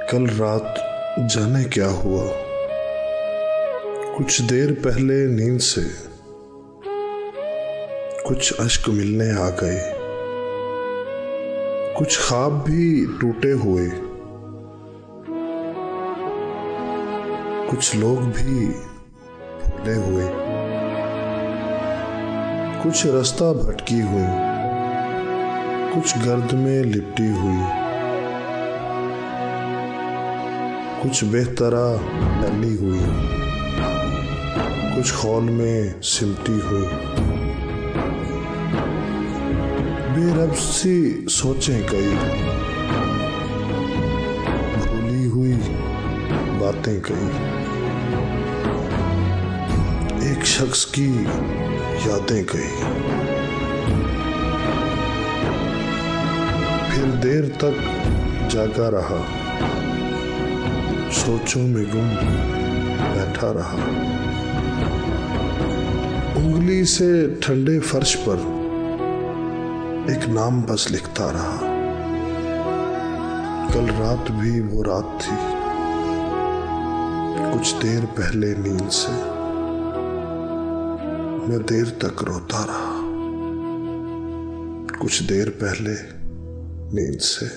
कल रात जाने क्या हुआ, कुछ देर पहले नींद से कुछ अश्क मिलने आ गए, कुछ ख्वाब भी टूटे हुए, कुछ लोग भी भूले हुए, कुछ रास्ता भटकी हुई, कुछ गर्द में लिपटी हुई, कुछ बेहतरा डली हुई, कुछ खौल में सिमटी हुई। बेरब सी सोचें कई, भूली हुई बातें कई, एक शख्स की यादें कई। फिर देर तक जागा रहा, सोचों में गुम बैठा रहा, उंगली से ठंडे फर्श पर एक नाम बस लिखता रहा। कल रात भी वो रात थी, कुछ देर पहले नींद से मैं देर तक रोता रहा, कुछ देर पहले नींद से।